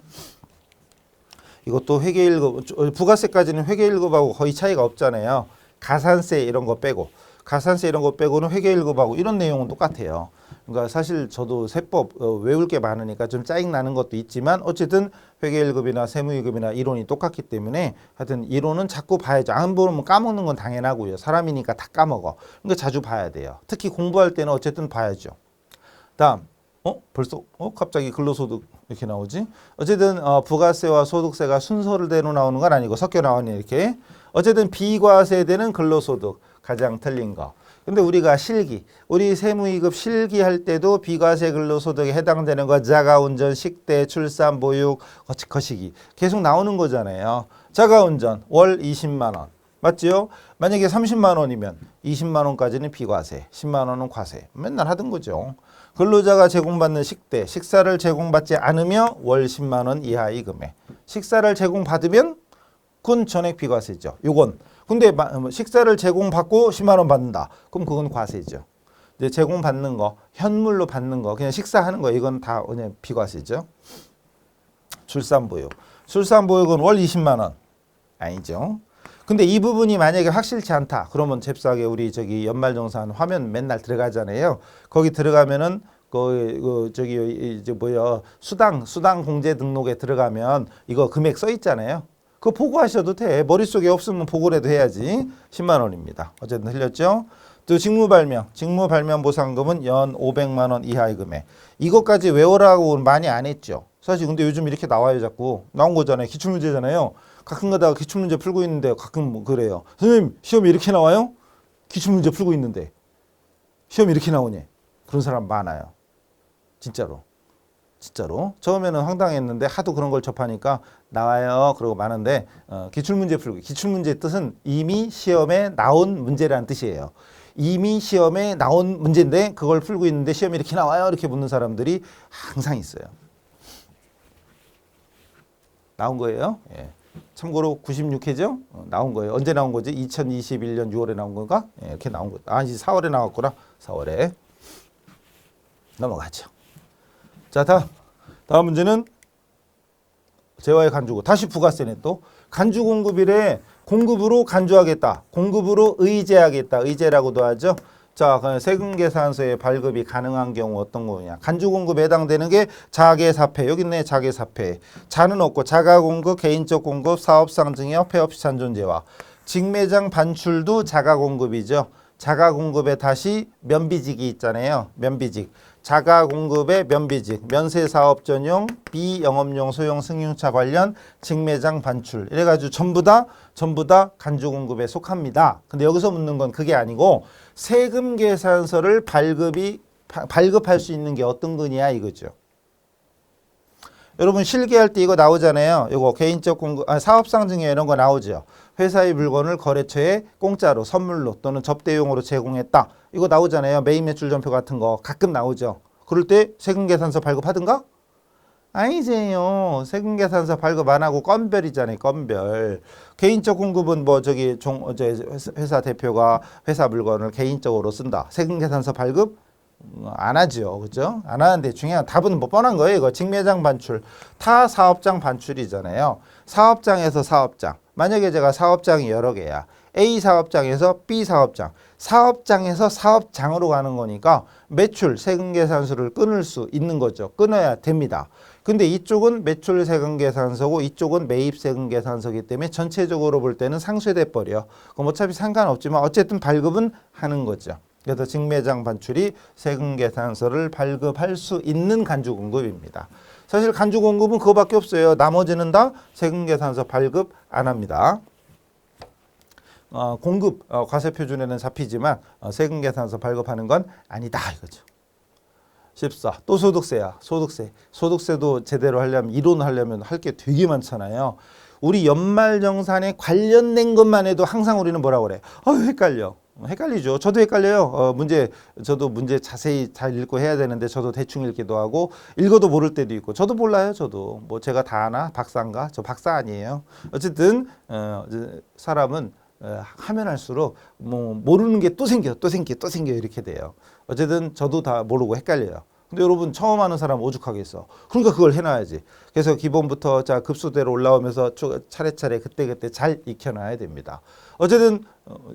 이것도 회계 1급, 부가세까지는 회계 1급하고 거의 차이가 없잖아요. 가산세 이런 거 빼고. 가산세 이런 거 빼고는 회계 1급하고 이런 내용은 똑같아요. 그러니까 사실 저도 세법 외울 게 많으니까 좀 짜증나는 것도 있지만 어쨌든 회계 1급이나 세무 2급이나 이론이 똑같기 때문에 하여튼 이론은 자꾸 봐야죠. 안 보면 까먹는 건 당연하고요. 사람이니까 다 까먹어. 그러니까 자주 봐야 돼요. 특히 공부할 때는 어쨌든 봐야죠. 다음 벌써 갑자기 근로소득 이렇게 나오지? 어쨌든 부가세와 소득세가 순서대로 나오는 건 아니고 섞여 나오네 이렇게. 어쨌든 비과세되는 근로소득 가장 틀린 거. 근데 우리가 우리 세무이급 실기할 때도 비과세 근로소득에 해당되는 거 자가운전, 식대, 출산, 보육, 거시기 계속 나오는 거잖아요. 자가운전 월 20만 원. 맞죠? 만약에 30만 원이면 20만 원까지는 비과세, 10만 원은 과세. 맨날 하던 거죠. 근로자가 제공받는 식대, 식사를 제공받지 않으며 월 10만 원 이하의 금액. 식사를 제공받으면 그건 전액 비과세죠. 요건. 근데 식사를 제공받고 10만 원 받는다. 그럼 그건 과세죠. 이제 제공받는 거, 현물로 받는 거, 그냥 식사하는 거 이건 다 그냥 비과세죠. 출산보육. 출산보육은 월 20만 원. 아니죠. 근데 이 부분이 만약에 확실치 않다. 그러면 잽싸게 우리 저기 연말정산 화면 맨날 들어가잖아요. 거기 들어가면은 수당 공제 등록에 들어가면 이거 금액 써 있잖아요. 그거 보고하셔도 돼. 머릿속에 없으면 보고라도 해야지. 10만 원입니다. 어쨌든 틀렸죠? 또 직무발명 보상금은 연 500만 원 이하의 금액. 이것까지 외우라고 많이 안 했죠. 사실 근데 요즘 이렇게 나와요. 자꾸. 나온 거잖아요. 기출문제잖아요. 가끔 가다가 기출문제 풀고 있는데 가끔 그래요. 선생님 시험이 이렇게 나와요? 기출문제 풀고 있는데 시험이 이렇게 나오니? 그런 사람 많아요. 진짜로. 처음에는 황당했는데 하도 그런 걸 접하니까 나와요. 그러고 많은데 기출문제 풀기. 기출문제의 뜻은 이미 시험에 나온 문제라는 뜻이에요. 이미 시험에 나온 문제인데 그걸 풀고 있는데 시험이 이렇게 나와요. 이렇게 묻는 사람들이 항상 있어요. 나온 거예요. 예. 참고로 96회죠? 나온 거예요. 언제 나온 거지? 2021년 6월에 나온 건가? 예, 이렇게 나온 거. 이제 4월에 나왔구나. 4월에. 넘어가죠. 자, 다음 문제는 재화의 간주고 다시 부가세네 또. 간주 공급일에 공급으로 간주하겠다. 공급으로 의제하겠다. 의제라고도 하죠. 자, 세금계산서에 발급이 가능한 경우 어떤 거냐? 간주공급에 해당되는 게 자계사폐. 여기 있네, 자계사폐. 자는 없고 자가공급, 개인적 공급, 사업상증여, 폐업시찬 존재와 직매장 반출도 자가공급이죠. 자가공급에 다시 면비직이 있잖아요. 면비직. 자가공급의 면비직, 면세사업 전용, 비영업용 소형 승용차 관련 직매장 반출. 이래가지고 전부 다 간주공급에 속합니다. 근데 여기서 묻는 건 그게 아니고 세금계산서를 발급할 수 있는 게 어떤 거냐 이거죠. 여러분 실기할 때 이거 나오잖아요. 이거 개인적 공급, 사업상증여 이런 거 나오죠. 회사의 물건을 거래처에 공짜로 선물로 또는 접대용으로 제공했다. 이거 나오잖아요. 매입 매출 전표 같은 거 가끔 나오죠. 그럴 때 세금계산서 발급하든가? 아니세요. 세금계산서 발급 안 하고 건별이잖아요. 건별. 개인적 공급은 뭐 회사 대표가 회사 물건을 개인적으로 쓴다. 세금계산서 발급 안 하죠. 그죠? 안 하는데 중요한 답은 뭐 뻔한 거예요. 이거 직매장 반출. 타 사업장 반출이잖아요. 사업장에서 사업장. 만약에 제가 사업장이 여러 개야. A 사업장에서 B 사업장. 사업장에서 사업장으로 가는 거니까 매출 세금계산서를 끊을 수 있는 거죠. 끊어야 됩니다. 근데 이쪽은 매출 세금계산서고 이쪽은 매입 세금계산서이기 때문에 전체적으로 볼 때는 상쇄돼 버려. 그럼 어차피 상관없지만 어쨌든 발급은 하는 거죠. 그래서 직매장 반출이 세금계산서를 발급할 수 있는 간주공급입니다. 사실 간주공급은 그거밖에 없어요. 나머지는 다 세금계산서 발급 안 합니다. 공급 과세표준에는 잡히지만 세금계산서 발급하는 건 아니다 이거죠. 14. 또 소득세야. 소득세도 제대로 하려면 이론하려면 할 게 되게 많잖아요. 우리 연말정산에 관련된 것만 해도 항상 우리는 뭐라고 그래? 헷갈려. 헷갈리죠. 저도 헷갈려요. 저도 문제 자세히 잘 읽고 해야 되는데 저도 대충 읽기도 하고 읽어도 모를 때도 있고 저도 몰라요. 저도 뭐 제가 다 아나? 박사인가? 저 박사 아니에요. 어쨌든 사람은 하면 할수록 뭐 모르는 게 또 생겨 이렇게 돼요. 어쨌든 저도 다 모르고 헷갈려요. 근데 여러분 처음 하는 사람 오죽하겠어. 그러니까 그걸 해놔야지. 그래서 기본부터 자 급수대로 올라오면서 차례차례 그때그때 잘 익혀놔야 됩니다. 어쨌든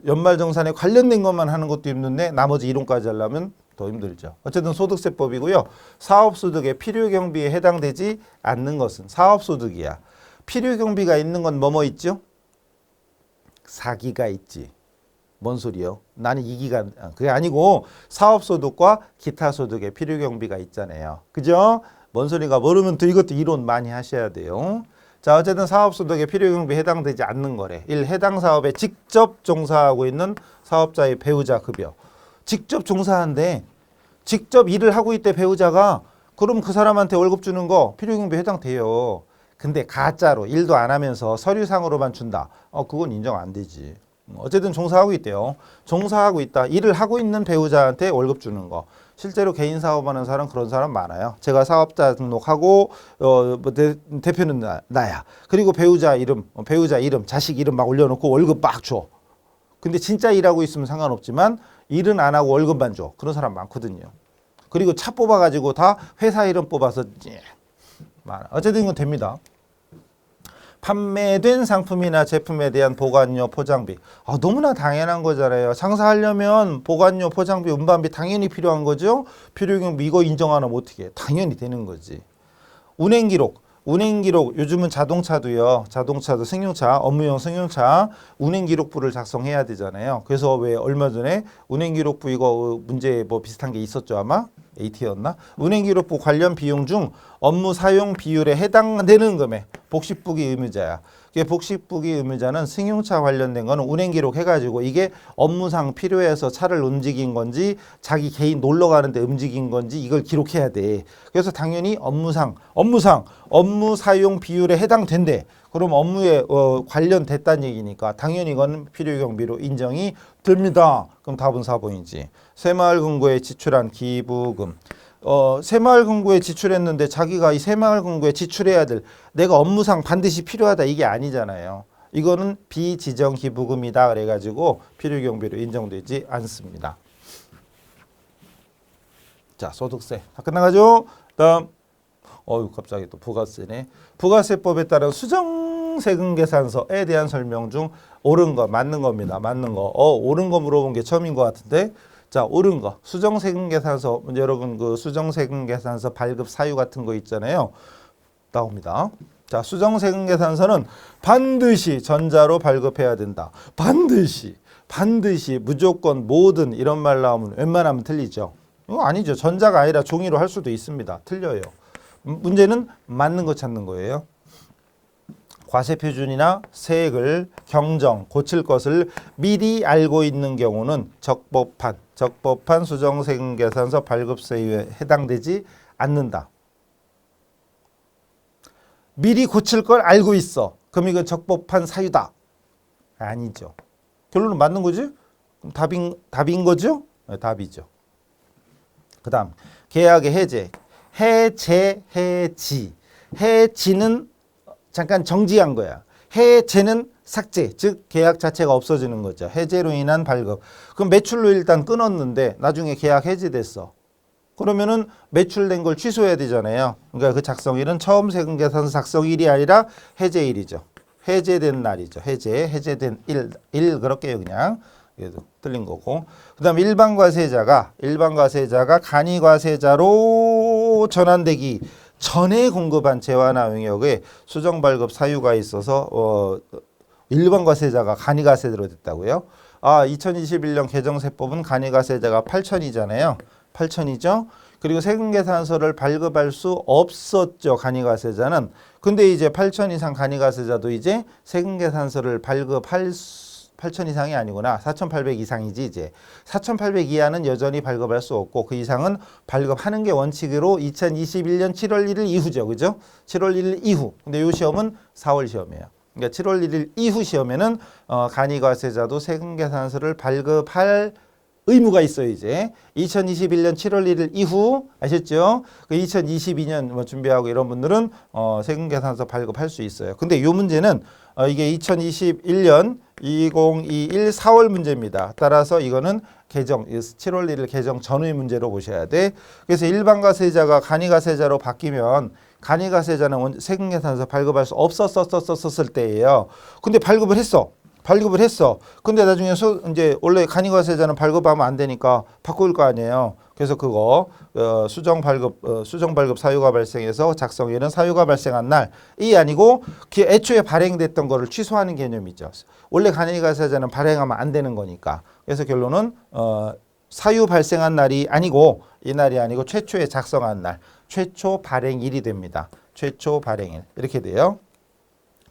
연말정산에 관련된 것만 하는 것도 힘든데 나머지 이론까지 하려면 더 힘들죠. 어쨌든 소득세법이고요. 사업소득의 필요경비에 해당되지 않는 것은 사업소득이야. 필요경비가 있는 건 뭐뭐 있죠? 사기가 있지. 뭔 소리요? 나는 이기가 그게 아니고 사업소득과 기타 소득의 필요경비가 있잖아요. 그죠? 뭔 소리가 모르면 또 이것도 이론 많이 하셔야 돼요. 자, 어쨌든 사업소득의 필요경비에 해당되지 않는 거래. 1. 해당 사업에 직접 종사하고 있는 사업자의 배우자 급여. 직접 종사한데 직접 일을 하고 있대 배우자가. 그럼 그 사람한테 월급 주는 거 필요경비에 해당돼요. 근데 가짜로 일도 안 하면서 서류상으로만 준다. 그건 인정 안 되지. 어쨌든 종사하고 있대요. 종사하고 있다. 일을 하고 있는 배우자한테 월급 주는 거. 실제로 개인 사업하는 사람 그런 사람 많아요. 제가 사업자 등록하고 대표는 나야. 그리고 배우자 이름, 자식 이름 막 올려놓고 월급 막 줘. 근데 진짜 일하고 있으면 상관없지만 일은 안 하고 월급만 줘. 그런 사람 많거든요. 그리고 차 뽑아가지고 다 회사 이름 뽑아서 많아. 어쨌든 이건 됩니다. 판매된 상품이나 제품에 대한 보관료, 포장비. 너무나 당연한 거잖아요. 장사하려면 보관료, 포장비, 운반비 당연히 필요한 거죠. 필요경비 이거 인정 안 하면 어떻게 해? 당연히 되는 거지. 운행기록. 요즘은 자동차도요. 자동차도 승용차, 업무용 승용차 운행기록부를 작성해야 되잖아요. 그래서 왜 얼마 전에 운행기록부 이거 문제 뭐 비슷한 게 있었죠 아마? AT였나? 운행기록부 관련 비용 중 업무 사용 비율에 해당되는 금액 복식부기 의무자야. 복식부기 의무자는 승용차 관련된 거는 운행기록 해가지고 이게 업무상 필요해서 차를 움직인 건지 자기 개인 놀러 가는데 움직인 건지 이걸 기록해야 돼. 그래서 당연히 업무 사용 비율에 해당된대. 그럼 업무에 관련됐다는 얘기니까 당연히 이건 필요경비로 인정이 됩니다. 그럼 답은 4번이지. 새마을금고에 지출한 기부금. 새마을금고에 지출했는데 자기가 이 새마을금고에 지출해야 될 내가 업무상 반드시 필요하다 이게 아니잖아요. 이거는 비지정 기부금이다 그래가지고 필요경비로 인정되지 않습니다. 자, 소득세 다 끝나가죠. 다음 갑자기 또 부가세네. 부가세법에 따른 수정세금계산서에 대한 설명 중 옳은 거 맞는 겁니다. 맞는 거. 옳은 거 물어본 게 처음인 것 같은데 자, 옳은 거. 수정세금계산서, 여러분 그 수정세금계산서 발급 사유 같은 거 있잖아요. 나옵니다. 자, 수정세금계산서는 반드시 전자로 발급해야 된다. 반드시, 무조건, 모든 이런 말 나오면 웬만하면 틀리죠. 이거 아니죠. 전자가 아니라 종이로 할 수도 있습니다. 틀려요. 문제는 맞는 거 찾는 거예요. 과세표준이나 세액을 경정, 고칠 것을 미리 알고 있는 경우는 적법한 수정세금계산서 발급사유에 해당되지 않는다. 미리 고칠 걸 알고 있어. 그럼 이건 적법한 사유다. 아니죠. 결론은 맞는 거지? 답인 거죠? 네, 답이죠. 그 다음 계약의 해제. 해지. 해지는 잠깐 정지한 거야. 해제는 삭제, 즉 계약 자체가 없어지는 거죠. 해제로 인한 발급. 그럼 매출로 일단 끊었는데 나중에 계약 해제됐어. 그러면은 매출된 걸 취소해야 되잖아요. 그러니까 그 작성일은 처음 세금계산서 작성일이 아니라 해제일이죠. 해제된 날이죠. 해제된 일 그렇게요 그냥. 얘도 틀린 거고. 그다음 일반 과세자가 간이과세자로 전환되기 전에 공급한 재화나 용역에 수정 발급 사유가 있어서 일반 과세자가 간이과세자로 됐다고요? 2021년 개정세법은 간이과세자가 8천이잖아요. 8천이죠. 그리고 세금계산서를 발급할 수 없었죠. 간이과세자는. 근데 이제 8천 이상 간이과세자도 이제 세금계산서를 발급할 8천 이상이 아니구나. 4,800 이상이지 이제. 4,800 이하는 여전히 발급할 수 없고 그 이상은 발급하는 게 원칙으로 2021년 7월 1일 이후죠. 그죠? 7월 1일 이후. 근데 이 시험은 4월 시험이에요. 그러니까 7월 1일 이후 시험에는 간이과세자도 세금계산서를 발급할 의무가 있어요. 이제 2021년 7월 1일 이후 아셨죠? 그 2022년 뭐 준비하고 이런 분들은 세금계산서 발급할 수 있어요. 근데 이 문제는 이게 2021년 2021 4월 문제입니다. 따라서 이거는 개정 7월 1일 개정 전의 문제로 보셔야 돼. 그래서 일반 과세자가 간이과세자로 바뀌면 간이과세자는 세금계산서 발급할 수 없었을 때예요. 근데 발급을 했어. 근데 나중에 이제 원래 간이과세자는 발급하면 안 되니까 바꿀 거 아니에요. 그래서 그거 수정 발급 사유가 발생해서 작성일은 사유가 발생한 날이 아니고 애초에 발행됐던 거를 취소하는 개념이죠. 원래 간이과세자는 발행하면 안 되는 거니까. 그래서 결론은 사유 발생한 날이 아니고 이 날이 아니고 최초에 작성한 날, 최초 발행일이 됩니다. 최초 발행일 이렇게 돼요.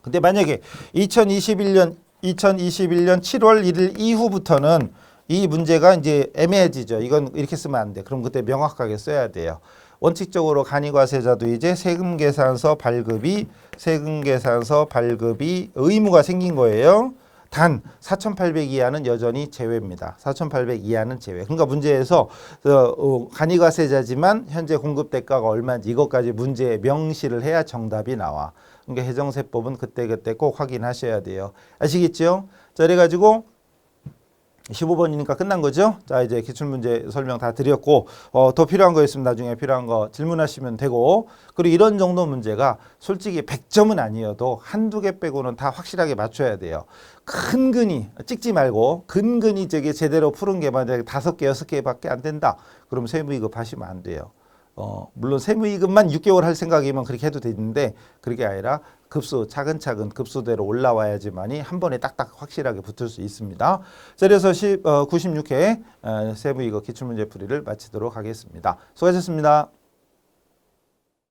근데 만약에 2021년 7월 1일 이후부터는 이 문제가 이제 애매해지죠. 이건 이렇게 쓰면 안 돼. 그럼 그때 명확하게 써야 돼요. 원칙적으로 간이과세자도 이제 세금계산서 발급이 의무가 생긴 거예요. 단 4,800 이하는 여전히 제외입니다. 4,800 이하는 제외. 그러니까 문제에서 간이과세자지만 현재 공급 대가가 얼마인지 이것까지 문제에 명시를 해야 정답이 나와. 그러니까 해정세법은 그때 꼭 확인하셔야 돼요. 아시겠죠? 자, 그래가지고 15번이니까 끝난 거죠? 자, 이제 기출문제 설명 다 드렸고 더 필요한 거 있으면 나중에 필요한 거 질문하시면 되고 그리고 이런 정도 문제가 솔직히 100점은 아니어도 한두 개 빼고는 다 확실하게 맞춰야 돼요. 근근히 찍지 말고 근근히 저게 제대로 푸른 게 만약에 5개, 6개밖에 안 된다. 그럼 세무이급 하시면 안 돼요. 물론 세무이급만 6개월 할 생각이면 그렇게 해도 되는데 그게 아니라 차근차근 급수대로 올라와야지만이 한 번에 딱딱 확실하게 붙을 수 있습니다. 자, 그래서 96회 세무이급 기출문제 풀이를 마치도록 하겠습니다. 수고하셨습니다.